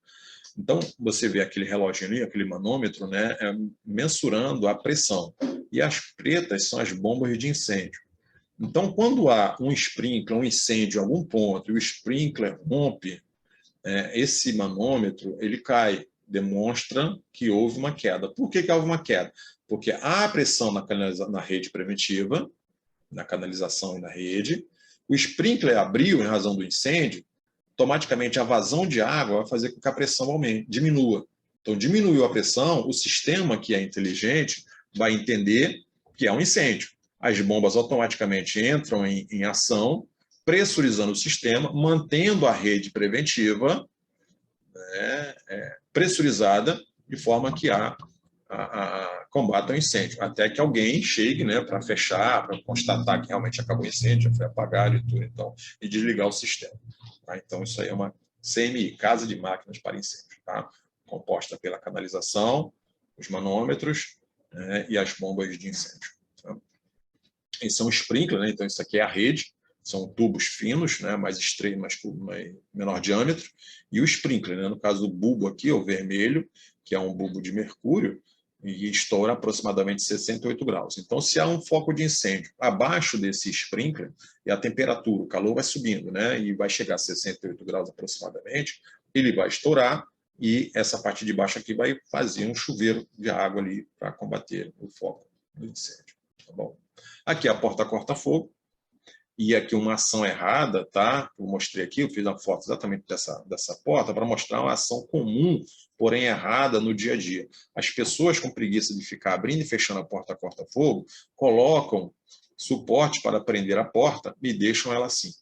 Então, você vê aquele relógio ali, aquele manômetro, né, mensurando a pressão. E as pretas são as bombas de incêndio. Então, quando há um sprinkler, um incêndio em algum ponto, e o sprinkler rompe, esse manômetro ele cai, demonstra que houve uma queda. Por que houve uma queda? Porque há pressão na rede preventiva, na canalização e na rede, o sprinkler abriu em razão do incêndio, automaticamente a vazão de água vai fazer com que a pressão aumente, diminua. Então, diminuiu a pressão, o sistema que é inteligente vai entender que é um incêndio. As bombas automaticamente entram em ação, pressurizando o sistema, mantendo a rede preventiva pressurizada, de forma que combata o incêndio, até que alguém chegue, né, para fechar, para constatar que realmente acabou o incêndio, já foi apagado e tudo, então, e desligar o sistema. Tá? Então, isso aí é uma CMI, Casa de Máquinas para Incêndio, tá? Composta pela canalização, os manômetros, e as bombas de incêndio. Tá? Esse é um sprinkler, né? Então isso aqui é a rede, são tubos finos, né? Mais estreito, menor diâmetro, e o sprinkler, né? No caso do bulbo aqui, o vermelho, que é um bulbo de mercúrio, e estoura aproximadamente 68 graus. Então, se há um foco de incêndio abaixo desse sprinkler, e a temperatura, o calor vai subindo, né? E vai chegar a 68 graus aproximadamente, ele vai estourar, e essa parte de baixo aqui vai fazer um chuveiro de água ali para combater o foco do incêndio. Tá bom? Aqui a porta corta-fogo, e aqui uma ação errada, tá? Eu mostrei aqui, eu fiz uma foto exatamente dessa porta para mostrar uma ação comum, porém errada no dia a dia. As pessoas com preguiça de ficar abrindo e fechando a porta corta-fogo colocam suporte para prender a porta e deixam ela assim.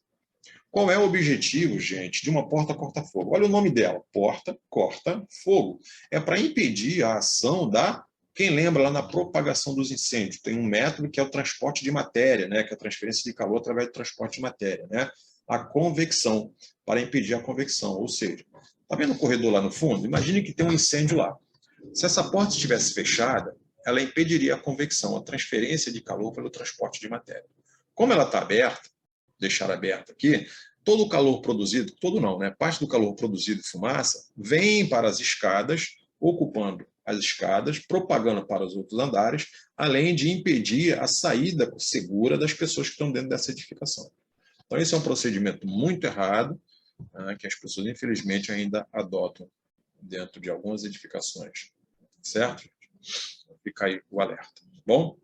Qual é o objetivo, gente, de uma porta corta-fogo? Olha o nome dela, porta corta-fogo. É para impedir a ação da... Quem lembra lá na propagação dos incêndios? Tem um método que é o transporte de matéria, né? Que é a transferência de calor através do transporte de matéria, né? A convecção, para impedir a convecção. Ou seja, está vendo o corredor lá no fundo? Imagine que tem um incêndio lá. Se essa porta estivesse fechada, ela impediria a convecção, a transferência de calor pelo transporte de matéria. Como ela está aberta, deixar aberta aqui, todo o calor produzido, todo não, né? Parte do calor produzido de fumaça vem para as escadas, ocupando as escadas, propagando para os outros andares, além de impedir a saída segura das pessoas que estão dentro dessa edificação. Então, esse é um procedimento muito errado, né, que as pessoas, infelizmente, ainda adotam dentro de algumas edificações. Certo? Fica aí o alerta. Bom?